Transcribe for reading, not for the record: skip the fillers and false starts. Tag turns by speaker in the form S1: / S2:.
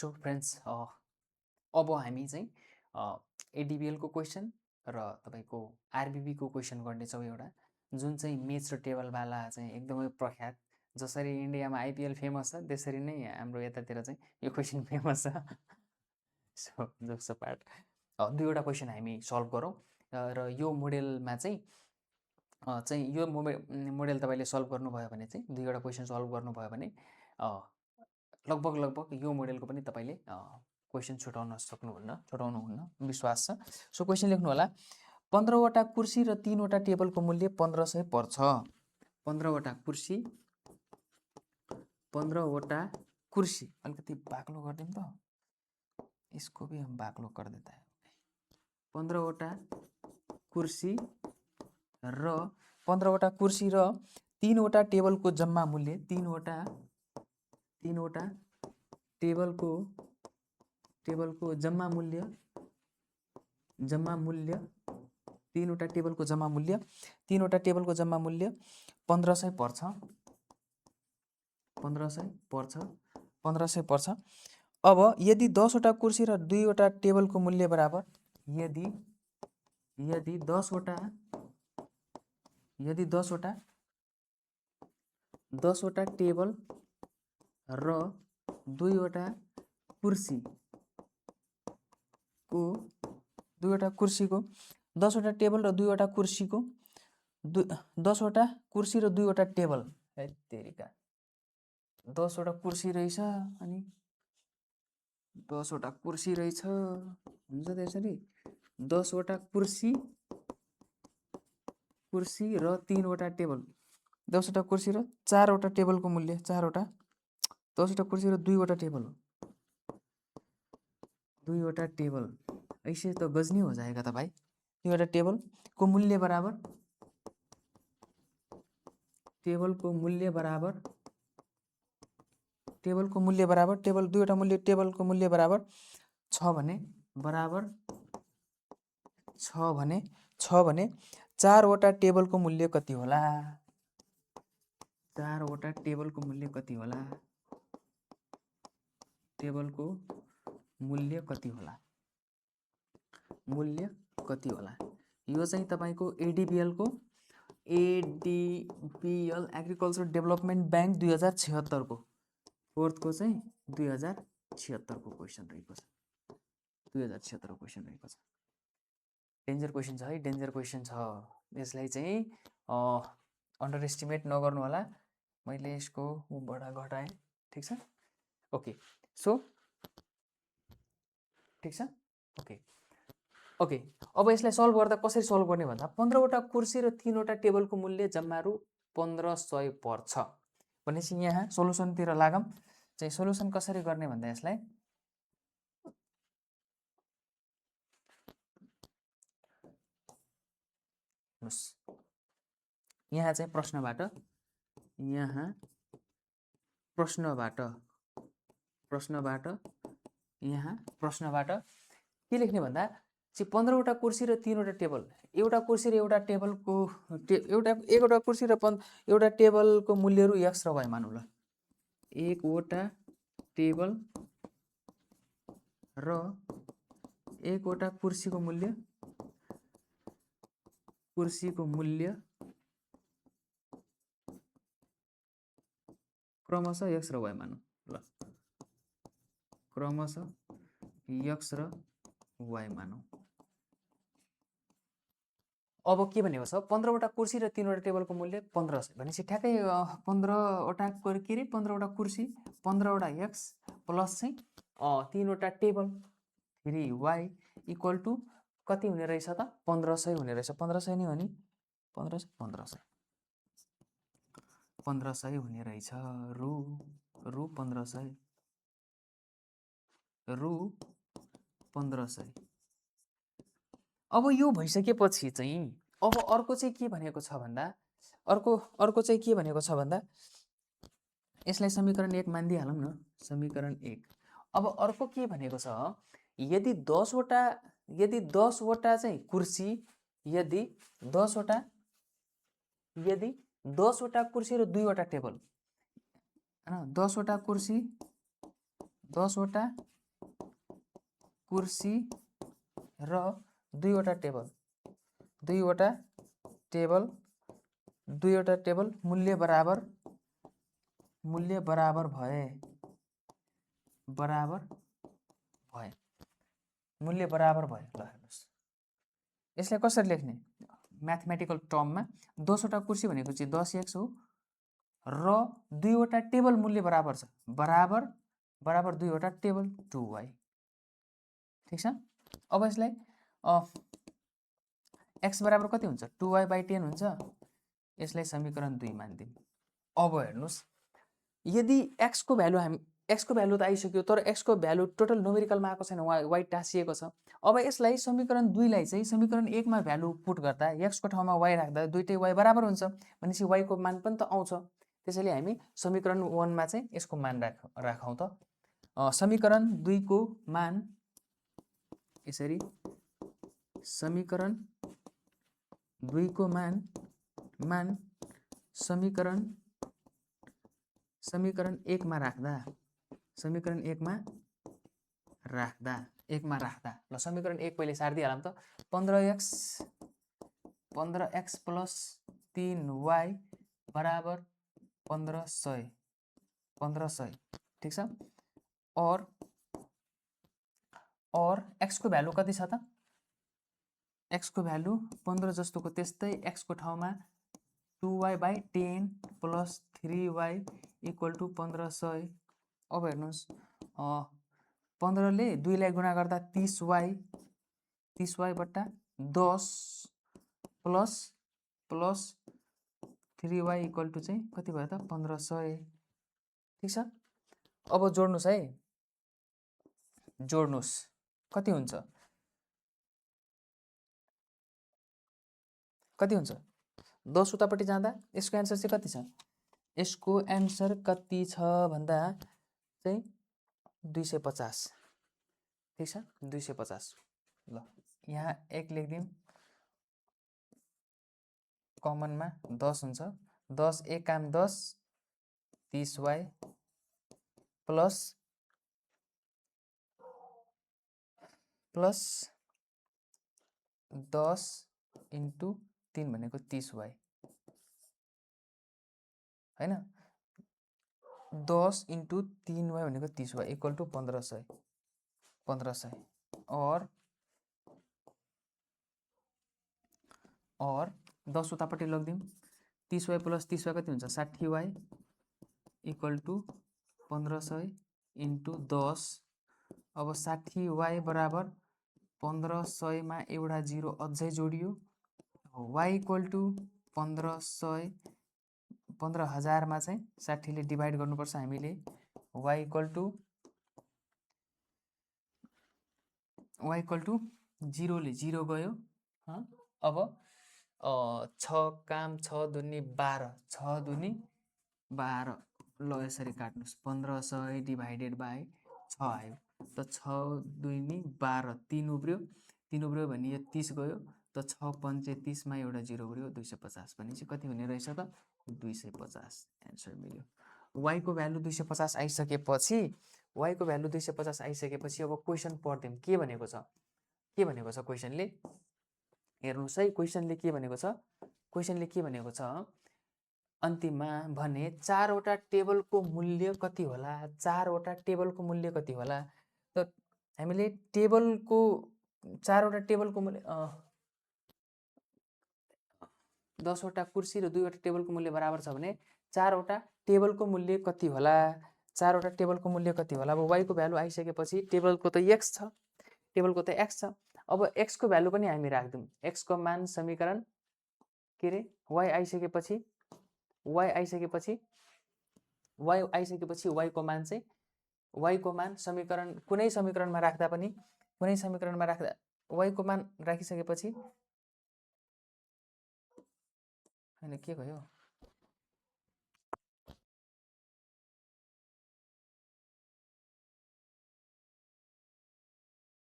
S1: So friends अब हामी चाहिँ एडिबिएल को क्वेसन र तपाईको आरबिबी को क्वेसन गर्नेछौँ एउटा जुन चाहिँ मेच र टेबलवाला चाहिँ एकदमै प्रख्यात जसरी इन्डियामा आइपिएल फेमस छ त्यसरी नै हाम्रो यतातिर चाहिँ यो क्वेसन फेमस छ सो जोक्स पार्ट दुईवटा क्वेसन हामी सल्भ गरौँ र यो मोडेलमा चाहिँ यो मोडेल तपाईले सल्भ गर्नुभयो भने चाहिँ दुईवटा क्वेसन सल्भ गर्नुभयो भने लगभग यो मोडेलको पनि तपाईले क्वेसन छुटाउनुहुन्न विश्वास छ। सो क्वेसन लेख्नु होला 15 वटा कुर्सी र 3 वटा टेबलको मूल्य 1500 पर्छ। 15 वटा कुर्सी 15 वटा कुर्सी अलिकति बाक्लो गर्दिम त यसको भी हम बाक्लो कर देता है। 15 वटा कुर्सी र 15 वटा कुर्सी र 3 वटा टेबलको जम्मा मूल्य 3 वटा टेबलको जम्मा मूल्य 3 वटा टेबलको जम्मा मूल्य 3 वटा टेबलको जम्मा मूल्य 1500 पर्छ। 1500 पर्छ। अब यदि 10 वटा कुर्सी र 2 वटा टेबलको मूल्य बराबर यदि 10 वटा 10 वटा टेबल र 2 वटा कुर्सीको 2 वटा कुर्सीको 10 वटा टेबल र 2 वटा कुर्सीको 10 वटा कुर्सी र 2 वटा टेबल है तेरीका 10 वटा कुर्सी रहेछ अनि 10 वटा कुर्सी रहेछ हुन्छ त्यसरी 10 वटा कुर्सी र 3 वटा टेबल 10 वटा कुर्सी र 4 वटा टेबलको मूल्य 4 वटा 10 वटा कुर्सी र 2 वटा टेबल 2 वटा टेबल ऐसे तो गजनी हो जाएगा था भाई। 2 वटा टेबल को मूल्य बराबर टेबल 2 वटा मूल्य टेबल को मूल्य बराबर 6 भने 4 वटा टेबल को मूल्य कति होला 4 वटा टेबल को मूल्य कति होला टेबल को मूल्य कति होला यो चाहिँ तपाईको एडिबिएल एग्रिकल्चर डेभलपमेन्ट बैंक 2076 को फोर्थ को चाहिँ 2076 को क्वेसन रहेको छ 2076 क्वेसन रहेको छ। डेन्जर क्वेसन छ है डेन्जर क्वेसन छ यसलाई चाहिँ अन्डर एस्टिमेट नगर्नु होला। मैले यसको बडा घटाएँ ठीक छ ओके सो ठीक छ ओके अब यसलाई सल्भ गर्दा कसरी सल्भ गर्ने भन्दा 15 वटा कुर्सी र 3 वटा टेबलको मूल्य जम्मा रु 1500 पर्छ भनेपछि यहाँ सोलुसनतिर लागम चाहिँ सोलुसन कसरी गर्ने भन्दा यसलाई यहाँ चाहिँ प्रश्नबाट के लेख्ने भन्दा चाहिँ 15 वटा कुर्सी र 3 वटा टेबल एउटा कुर्सी र एउटा टेबलको एउटा कुर्सी र एउटा टेबलको मूल्य रु x र y मानौ ल एक वटा टेबल र एक वटा कुर्सीको मूल्य क्रमशः x र y मानौ ल क्रमशः x र y मानौ। अब के भनेको छ 15 वटा कुर्सी र 3 वटा टेबलको मूल्य 1500 भनेपछि ठ्याक्कै 15 वटा के रे 15 वटा कुर्सी 15 वटा x प्लस चाहिँ 3 वटा टेबल फेरि y इक्वल टु कति हुने रहेछ त 1500 हुने रहेछ 1500 नै हो नि 1500 हुने रहेछ रु 1500 अब यो भइसकेपछि चाहिँ अब अर्को चाहिँ के भनेको छ भन्दा यसलाई समीकरण 1 मानिदिहालौँ न समीकरण 1। अब अर्को के भनेको छ यदि 10 वटा चाहिँ कुर्सी यदि 10 वटा कुर्सी र 2 वटा टेबल हैन 10 वटा कुर्सी 10 वटा कुर्सी र 2 वटा टेबल, 2 वटा टेबल, 2 वटा टेबल मूल्य बराबर भए, मूल्य बराबर भए। ल हेर्नुस्, यसलाई कसरी लेख्ने? म्याथमेटिकल टर्ममा 10 वटा कुर्सी भनेको चाहिँ 10x हो र 2 वटा टेबल मूल्य बराबर छ, बराबर 2 वटा टेबल 2y। ठीक छ। अब यसलाई x बराबर कति हुन्छ? 2y/10 हुन्छ। यसलाई समीकरण 2 मान्दियौँ। अब हेर्नुस्, यदि x को भ्यालु त आइसक्यो, तर x को भ्यालु टोटल न्युमेरिकलमा आएको छैन, y टाँसिएको छ। अब यसलाई समीकरण 2 लाई चाहिँ समीकरण 1 मा भ्यालु पुट गर्दा x को ठाउँमा y राख्दा दुईटै y बराबर हुन्छ, भनेपछि y को मान पनि त आउँछ। त्यसैले हामी समीकरण 1 मा चाहिँ यसको मान राखौँ त। समीकरण 2 को मान यसरी, समीकरण 2 को मान समीकरण 1 मा राख्दा, समीकरण 1 मा राख्दा ल समीकरण 1 पहिले सार्दिहालौँ त। 15x प्लस 3y बराबर 1500। ठीक छ। और x को भ्यालु कति छ त? x को भ्यालु 15 जस्तोको त्यस्तै, x को ठाउँमा 2y/10 plus 3y equal to 1500। अब हेर्नुहोस्, 15 ले 2 लाई गुणा गर्दा 30y बट्टा 10 प्लस 3y इक्वल टु चाहिँ कति भयो त? 1500। ठीक छ। अब जोड्नुस् है, जोड्नुस् कति हुन्छ? 10 उतापट्टि जाँदा यसको एन्सर चाहिँ कति छ? यसको एन्सर कति छ भन्दा चाहिँ 250। ठीक छ, 250। ल यहाँ 1 लेखिदिउँ, कमनमा 10 हुन्छ। 10 1 काम 10, 30y प्लस 10 इन्टु 3 भनेको 30y हैन, 10 इन्टु 3y भनेको 30y इक्वल टु 1500। और 10 उतापट्टि लगिदिउँ, 30y प्लस 30y कति हुन्छ? 60y equal to 1500 into 10। अब 60y बराबर 1500 मा एउटा 0 अझै जोडियो, y इक्वल टु 1500 मा चाहिँ 60 ले डिभाइड गर्नुपर्छ हामीले। y इक्वल टु 0 ले 0 गयो। अब 6 काम 6 दुनी 12, 6 दुनी 12। ल यसरी काट्नुस्, 1500 डिभाइडेड बाई 6 आयो त 6 दुनी 12, 3 उब्रियो भने यो 30 गयो त 6 पंचे 30 मा एउटा 0 उब्रियो, 250। भनेपछि कति हुने रहेछ त? 250 एन्सर मिल्यो। y को भ्यालु 250 आइसकेपछि, अब क्वेशन पढ्दियौँ। के भनेको छ क्वेशनले? हेर्नुस् है, क्वेशनले के भनेको छ? अन्तिममा भने 4 वटा टेबलको मूल्य कति होला? 4 वटा टेबलको मूल्य कति होला? त हामीले टेबलको 4 वटा टेबलको मूल्य 10 वटा कुर्सी र 2 वटा टेबलको मूल्य बराबर छ भने 4 वटा टेबलको मूल्य कति होला? 4 वटा टेबलको मूल्य कति होला? अब y को भ्यालु आइसकेपछि टेबलको त x छ, अब x को भ्यालु पनि हामी राख्दियौँ। x को मान समीकरण के रे y आइसकेपछि y को मान चाहिँ समीकरण कुनै समीकरणमा राख्दा y को मान राखिसकेपछि हैन के भयो?